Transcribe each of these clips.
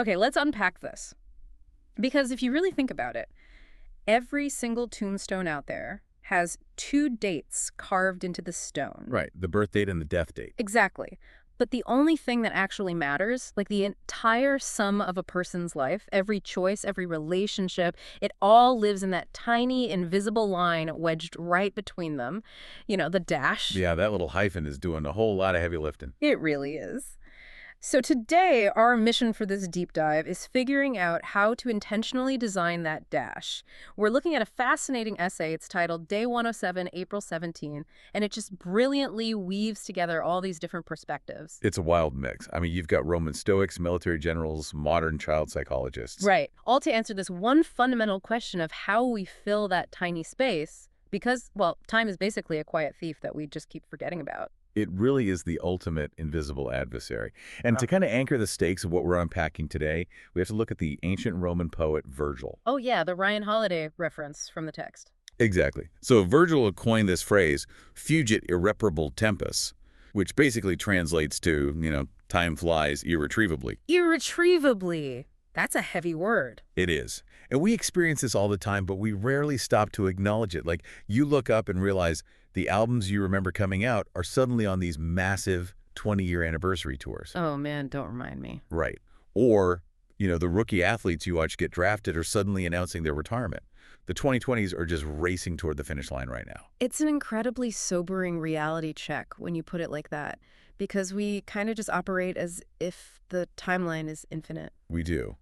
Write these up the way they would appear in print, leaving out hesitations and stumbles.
Okay, let's unpack this. Because if you really think about it, every single tombstone out there has two dates carved into the stone. Right, the birth date and the death date. Exactly. But the only thing that actually matters, like the entire sum of a person's life, every choice, every relationship, it all lives in that tiny, invisible line wedged right between them. You know, the dash. Yeah, that little hyphen is doing a whole lot of heavy lifting. It really is. So today, our mission for this deep dive is figuring out how to intentionally design that dash. We're looking at a fascinating essay. It's titled Day 107, April 17, and it just brilliantly weaves together all these different perspectives. It's a wild mix. I mean, you've got Roman Stoics, military generals, modern child psychologists. Right. All to answer this one fundamental question of how we fill that tiny space because, well, time is basically a quiet thief that we just keep forgetting about. It really is the ultimate invisible adversary. And to kind of anchor the stakes of what we're unpacking today, we have to look at the ancient Roman poet Virgil. Oh, yeah, the Ryan Holiday reference from the text. Exactly. So Virgil had coined this phrase, fugit irreparable tempus, which basically translates to, time flies irretrievably. Irretrievably. That's a heavy word. It is. And we experience this all the time, but we rarely stop to acknowledge it. Like, you look up and realize the albums you remember coming out are suddenly on these massive 20-year anniversary tours. Oh, man, don't remind me. Right. Or, the rookie athletes you watch get drafted are suddenly announcing their retirement. The 2020s are just racing toward the finish line right now. It's an incredibly sobering reality check when you put it like that, because we kind of just operate as if the timeline is infinite. We do.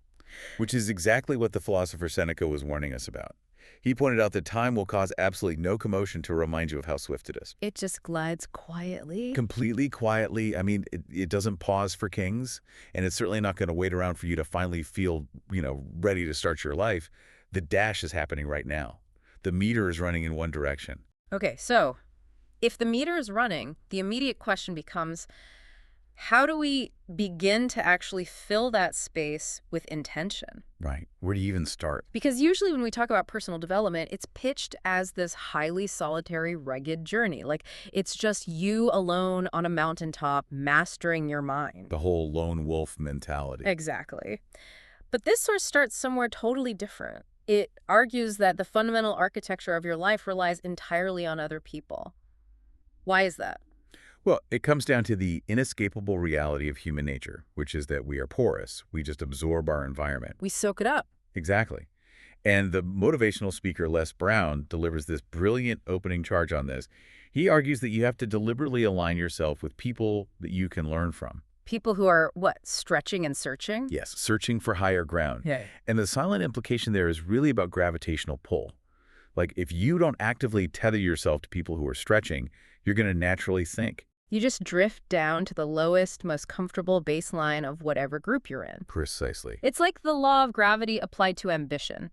Which is exactly what the philosopher Seneca was warning us about. He pointed out that time will cause absolutely no commotion to remind you of how swift it is. It just glides quietly. Completely quietly. I mean, it doesn't pause for kings, and it's certainly not going to wait around for you to finally feel, ready to start your life. The dash is happening right now. The meter is running in one direction. Okay, so if the meter is running, the immediate question becomes, how do we begin to actually fill that space with intention? Right. Where do you even start? Because usually when we talk about personal development, it's pitched as this highly solitary, rugged journey. Like it's just you alone on a mountaintop mastering your mind. The whole lone wolf mentality. Exactly. But this source starts somewhere totally different. It argues that the fundamental architecture of your life relies entirely on other people. Why is that? Well, it comes down to the inescapable reality of human nature, which is that we are porous. We just absorb our environment. We soak it up. Exactly. And the motivational speaker Les Brown delivers this brilliant opening charge on this. He argues that you have to deliberately align yourself with people that you can learn from. People who are, what, stretching and searching? Yes, searching for higher ground. Yeah. And the silent implication there is really about gravitational pull. Like, if you don't actively tether yourself to people who are stretching, you're going to naturally sink. You just drift down to the lowest, most comfortable baseline of whatever group you're in. Precisely. It's like the law of gravity applied to ambition.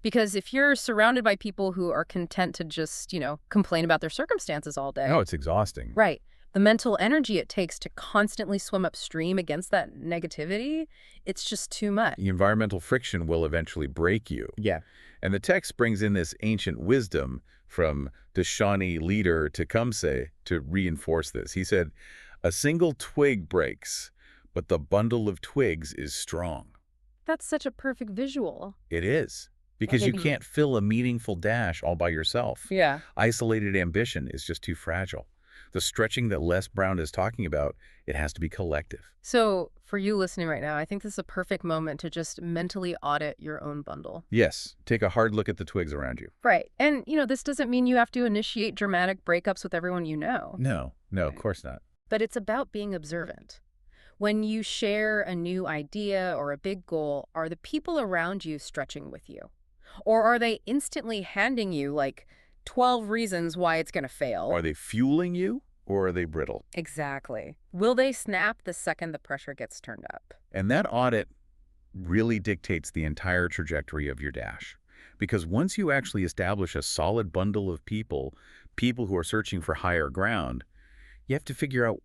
Because if you're surrounded by people who are content to just, complain about their circumstances all day. No, it's exhausting. Right. The mental energy it takes to constantly swim upstream against that negativity, it's just too much. The environmental friction will eventually break you. Yeah. And the text brings in this ancient wisdom from the Shawnee leader Tecumseh to reinforce this. He said, "A single twig breaks, but the bundle of twigs is strong." That's such a perfect visual. It is. Because you can't fill a meaningful dash all by yourself. Yeah. Isolated ambition is just too fragile. The stretching that Les Brown is talking about, it has to be collective. So for you listening right now, I think this is a perfect moment to just mentally audit your own bundle. Yes, take a hard look at the twigs around you. Right. And, this doesn't mean you have to initiate dramatic breakups with everyone you know. No, of course not. But it's about being observant. When you share a new idea or a big goal, are the people around you stretching with you? Or are they instantly handing you, 12 reasons why it's going to fail? Are they fueling you or are they brittle? Exactly. Will they snap the second the pressure gets turned up? And that audit really dictates the entire trajectory of your dash. Because once you actually establish a solid bundle of people who are searching for higher ground, you have to figure out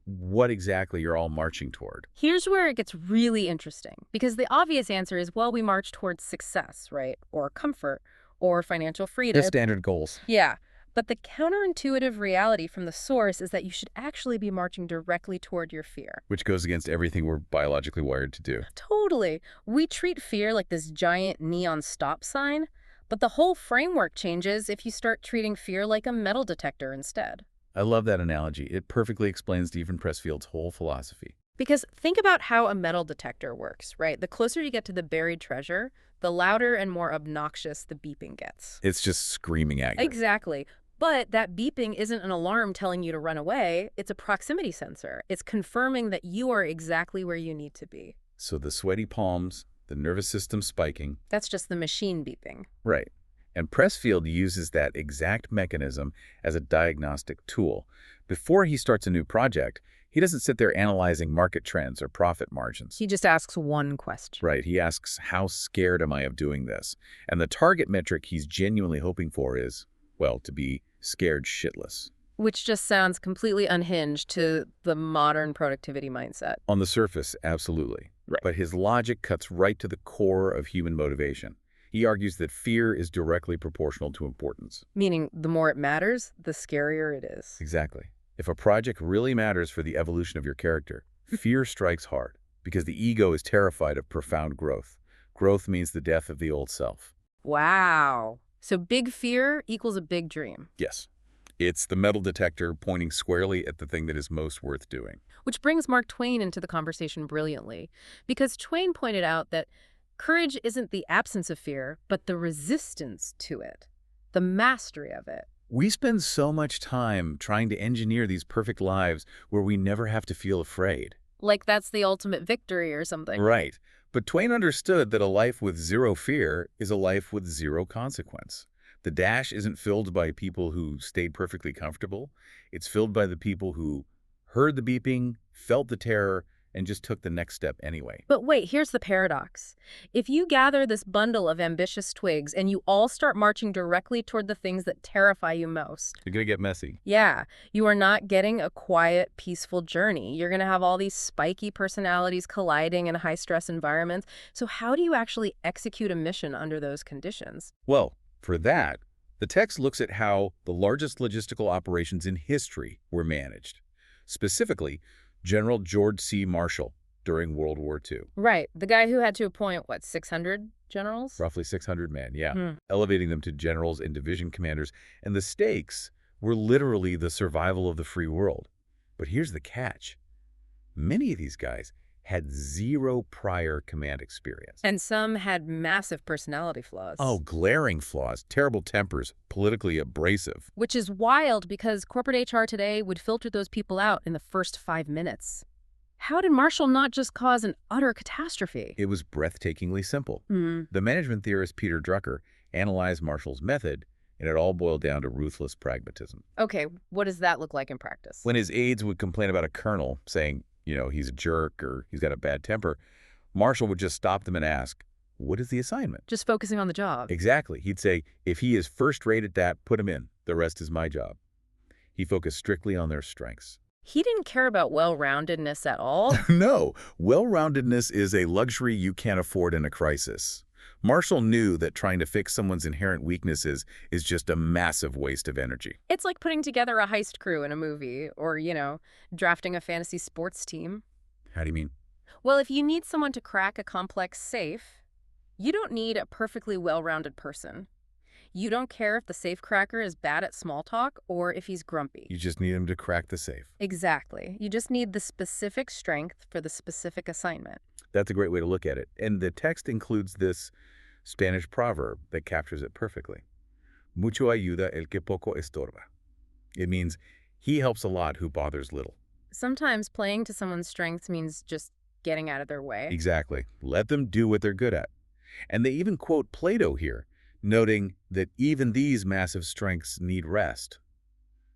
what exactly you're all marching toward. Here's where it gets really interesting. Because the obvious answer is, well, we march towards success, right? Or comfort, or financial freedom. The standard goals. Yeah. But the counterintuitive reality from the source is that you should actually be marching directly toward your fear. Which goes against everything we're biologically wired to do. Totally. We treat fear like this giant neon stop sign, but the whole framework changes if you start treating fear like a metal detector instead. I love that analogy. It perfectly explains Stephen Pressfield's whole philosophy. Because think about how a metal detector works, right? The closer you get to the buried treasure, the louder and more obnoxious the beeping gets. It's just screaming at you. Exactly. But that beeping isn't an alarm telling you to run away. It's a proximity sensor. It's confirming that you are exactly where you need to be. So the sweaty palms, the nervous system spiking. That's just the machine beeping. Right. And Pressfield uses that exact mechanism as a diagnostic tool. Before he starts a new project, he doesn't sit there analyzing market trends or profit margins. He just asks one question. Right. He asks, how scared am I of doing this? And the target metric he's genuinely hoping for is, well, to be scared shitless. Which just sounds completely unhinged to the modern productivity mindset. On the surface, absolutely. Right. But his logic cuts right to the core of human motivation. He argues that fear is directly proportional to importance. Meaning the more it matters, the scarier it is. Exactly. If a project really matters for the evolution of your character, fear strikes hard because the ego is terrified of profound growth. Growth means the death of the old self. Wow. So big fear equals a big dream. Yes. It's the metal detector pointing squarely at the thing that is most worth doing. Which brings Mark Twain into the conversation brilliantly, because Twain pointed out that courage isn't the absence of fear, but the resistance to it, the mastery of it. We spend so much time trying to engineer these perfect lives where we never have to feel afraid. Like that's the ultimate victory or something. Right. But Twain understood that a life with zero fear is a life with zero consequence. The dash isn't filled by people who stayed perfectly comfortable. It's filled by the people who heard the beeping, felt the terror, and just took the next step anyway. But wait, here's the paradox. If you gather this bundle of ambitious twigs and you all start marching directly toward the things that terrify you most, You're going to get messy. yeah, you are not getting a quiet, peaceful journey. You're going to have all these spiky personalities colliding in high-stress environments. So how do you actually execute a mission under those conditions? Well, for that, the text looks at how the largest logistical operations in history were managed. Specifically, General George C. Marshall during World War II. Right. The guy who had to appoint, what, 600 generals? Roughly 600 men, yeah. Elevating them to generals and division commanders. And the stakes were literally the survival of the free world. But here's the catch. Many of these guys had zero prior command experience. And some had massive personality flaws. Oh, glaring flaws, terrible tempers, politically abrasive. Which is wild because corporate HR today would filter those people out in the first 5 minutes. How did Marshall not just cause an utter catastrophe? It was breathtakingly simple. The management theorist Peter Drucker analyzed Marshall's method, and it all boiled down to ruthless pragmatism. Okay, what does that look like in practice? When his aides would complain about a colonel, saying, you know, he's a jerk or he's got a bad temper, Marshall would just stop them and ask, what is the assignment? Just focusing on the job. Exactly. He'd say, if he is first rate at that, put him in. The rest is my job. He focused strictly on their strengths. He didn't care about well-roundedness at all. No, well-roundedness is a luxury you can't afford in a crisis. Marshall knew that trying to fix someone's inherent weaknesses is just a massive waste of energy. It's like putting together a heist crew in a movie or, drafting a fantasy sports team. How do you mean? Well, if you need someone to crack a complex safe, you don't need a perfectly well-rounded person. You don't care if the safe cracker is bad at small talk or if he's grumpy. You just need him to crack the safe. Exactly. You just need the specific strength for the specific assignment. That's a great way to look at it. And the text includes this Spanish proverb that captures it perfectly. Mucho ayuda el que poco estorba. It means he helps a lot who bothers little. Sometimes playing to someone's strengths means just getting out of their way. Exactly. Let them do what they're good at. And they even quote Plato here, noting that even these massive strengths need rest.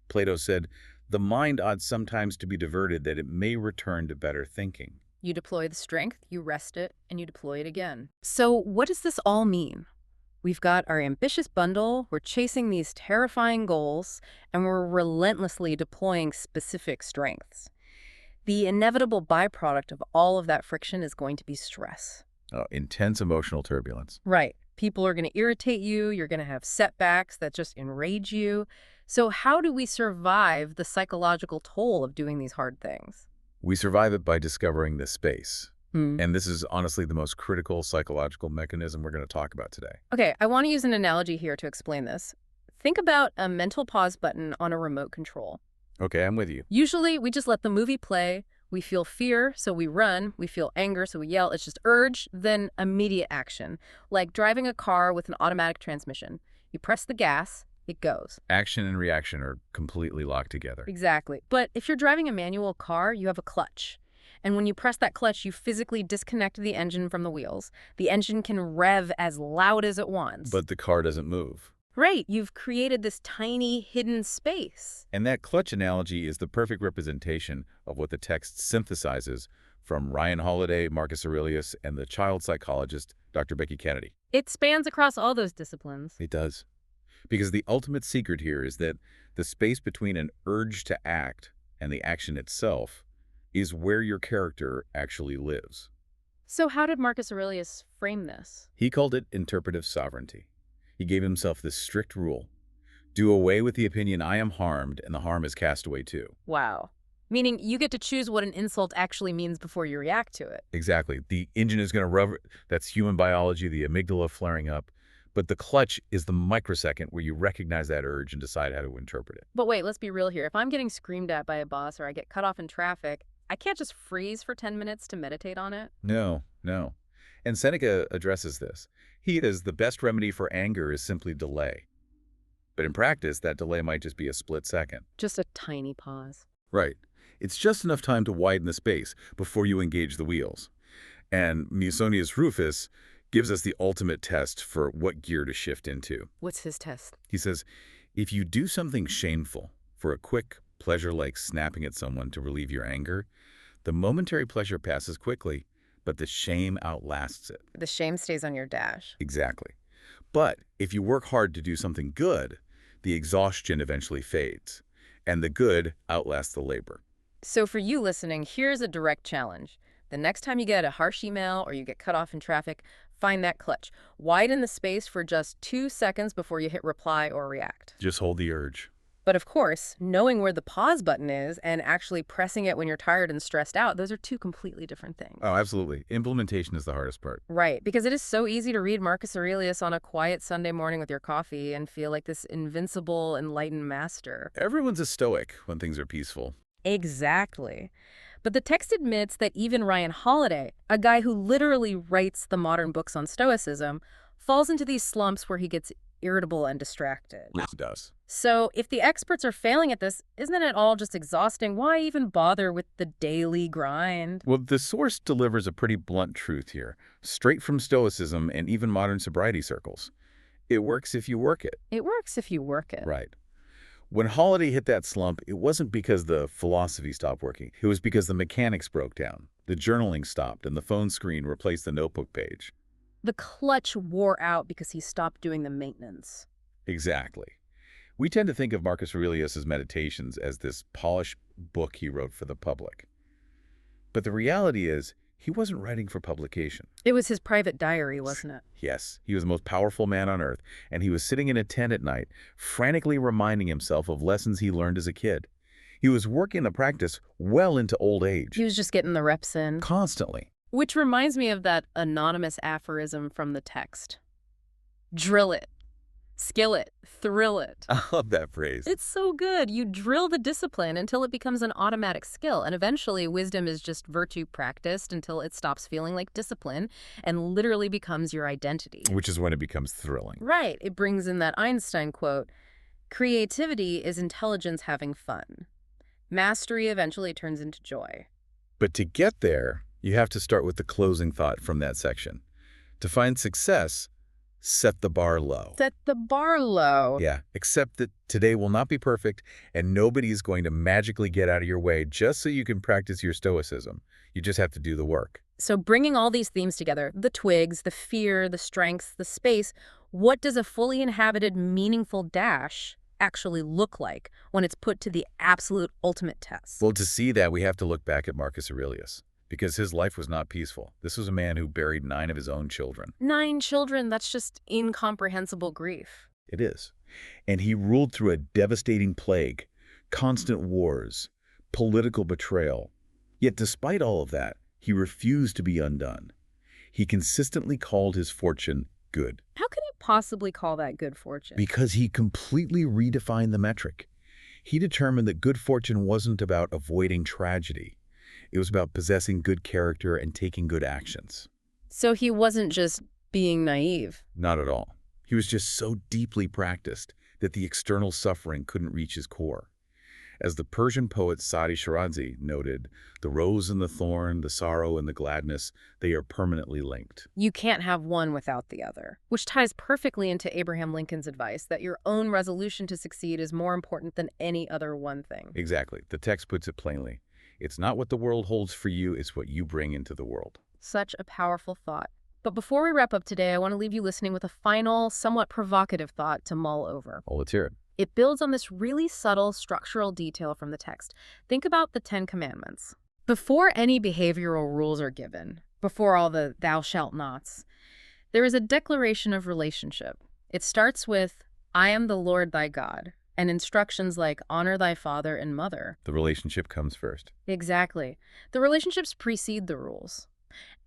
Plato said, the mind ought sometimes to be diverted that it may return to better thinking. You deploy the strength, you rest it, and you deploy it again. So what does this all mean? We've got our ambitious bundle, we're chasing these terrifying goals, and we're relentlessly deploying specific strengths. The inevitable byproduct of all of that friction is going to be stress. Intense emotional turbulence. Right. People are going to irritate you, you're going to have setbacks that just enrage you. So how do we survive the psychological toll of doing these hard things? We survive it by discovering the space. Hmm. And this is honestly the most critical psychological mechanism we're going to talk about today. Okay, I want to use an analogy here to explain this. Think about a mental pause button on a remote control. Okay, I'm with you. Usually, we just let the movie play. We feel fear, so we run. We feel anger, so we yell. It's just urge, then immediate action. Like driving a car with an automatic transmission. You press the gas, it goes. Action and reaction are completely locked together. Exactly. But if you're driving a manual car, you have a clutch. And when you press that clutch, you physically disconnect the engine from the wheels. The engine can rev as loud as it wants. But the car doesn't move. Right, you've created this tiny hidden space. And that clutch analogy is the perfect representation of what the text synthesizes from Ryan Holiday, Marcus Aurelius, and the child psychologist, Dr. Becky Kennedy. It spans across all those disciplines. It does. Because the ultimate secret here is that the space between an urge to act and the action itself is where your character actually lives. So how did Marcus Aurelius frame this? He called it interpretive sovereignty. He gave himself this strict rule: do away with the opinion I am harmed and the harm is cast away too. Wow. Meaning you get to choose what an insult actually means before you react to it. Exactly. The engine is going to rev. That's human biology, the amygdala flaring up. But the clutch is the microsecond where you recognize that urge and decide how to interpret it. But wait, let's be real here. If I'm getting screamed at by a boss or I get cut off in traffic, I can't just freeze for 10 minutes to meditate on it. No, no. And Seneca addresses this. He is the best remedy for anger is simply delay. But in practice, that delay might just be a split second. Just a tiny pause. Right. It's just enough time to widen the space before you engage the wheels. And Musonius Rufus gives us the ultimate test for what gear to shift into. What's his test? He says, if you do something shameful for a quick pleasure like snapping at someone to relieve your anger, the momentary pleasure passes quickly, but the shame outlasts it. The shame stays on your dash. Exactly. But if you work hard to do something good, the exhaustion eventually fades, and the good outlasts the labor. So for you listening, here's a direct challenge. The next time you get a harsh email or you get cut off in traffic, find that clutch. Widen the space for just 2 seconds before you hit reply or react. Just hold the urge. But of course, knowing where the pause button is and actually pressing it when you're tired and stressed out, those are two completely different things. Oh, absolutely. Implementation is the hardest part. Right, because it is so easy to read Marcus Aurelius on a quiet Sunday morning with your coffee and feel like this invincible, enlightened master. Everyone's a stoic when things are peaceful. Exactly. But the text admits that even Ryan Holiday, a guy who literally writes the modern books on Stoicism, falls into these slumps where he gets irritable and distracted. It does. So if the experts are failing at this, isn't it all just exhausting? Why even bother with the daily grind? Well, the source delivers a pretty blunt truth here, straight from Stoicism and even modern sobriety circles. It works if you work it. It works if you work it. Right. When Holiday hit that slump, it wasn't because the philosophy stopped working. It was because the mechanics broke down. The journaling stopped and the phone screen replaced the notebook page. The clutch wore out because he stopped doing the maintenance. Exactly. We tend to think of Marcus Aurelius' Meditations as this polished book he wrote for the public. But the reality is, he wasn't writing for publication. It was his private diary, wasn't it? Yes, he was the most powerful man on earth, and he was sitting in a tent at night, frantically reminding himself of lessons he learned as a kid. He was working the practice well into old age. He was just getting the reps in. Constantly. Which reminds me of that anonymous aphorism from the text. Drill it. Skill it. Thrill it. I love that phrase. It's so good. You drill the discipline until it becomes an automatic skill. And eventually, wisdom is just virtue practiced until it stops feeling like discipline and literally becomes your identity. Which is when it becomes thrilling. Right. It brings in that Einstein quote, creativity is intelligence having fun. Mastery eventually turns into joy. But to get there, you have to start with the closing thought from that section. To find success, set the bar low. Set the bar low. Yeah, accept that today will not be perfect and nobody is going to magically get out of your way just so you can practice your stoicism. You just have to do the work. So bringing all these themes together, the twigs, the fear, the strengths, the space, what does a fully inhabited, meaningful dash actually look like when it's put to the absolute ultimate test? Well, to see that, we have to look back at Marcus Aurelius, because his life was not peaceful. This was a man who buried 9 of his own children. 9 children, that's just incomprehensible grief. It is. And he ruled through a devastating plague, constant wars, political betrayal. Yet despite all of that, he refused to be undone. He consistently called his fortune good How could he possibly call that good fortune? because he completely redefined the metric. He determined that good fortune wasn't about avoiding tragedy. It was about possessing good character and taking good actions. So he wasn't just being naive. Not at all. He was just so deeply practiced that the external suffering couldn't reach his core. As the Persian poet Sadi Shirazi noted, the rose and the thorn, the sorrow and the gladness, they are permanently linked. You can't have one without the other, which ties perfectly into Abraham Lincoln's advice that your own resolution to succeed is more important than any other one thing. Exactly. The text puts it plainly. It's not what the world holds for you, it's what you bring into the world. Such a powerful thought. But before we wrap up today, I want to leave you listening with a final, somewhat provocative thought to mull over. Oh, let's hear it. It builds on this really subtle structural detail from the text. Think about the Ten Commandments. Before any behavioral rules are given, before all the thou shalt nots, there is a declaration of relationship. It starts with, I am the Lord thy God, and instructions like honor thy father and mother. The relationship comes first. Exactly. The relationships precede the rules.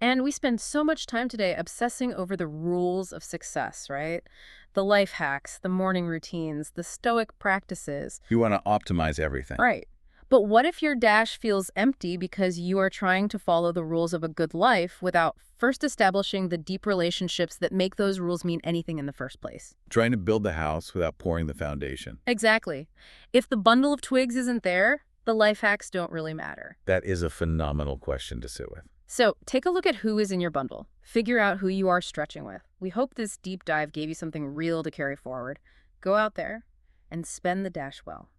And we spend so much time today obsessing over the rules of success, right? The life hacks, the morning routines, the stoic practices. You want to optimize everything. Right. But what if your dash feels empty because you are trying to follow the rules of a good life without first establishing the deep relationships that make those rules mean anything in the first place? Trying to build the house without pouring the foundation. Exactly. If the bundle of twigs isn't there, the life hacks don't really matter. That is a phenomenal question to sit with. So take a look at who is in your bundle. Figure out who you are stretching with. We hope this deep dive gave you something real to carry forward. Go out there and spend the dash well.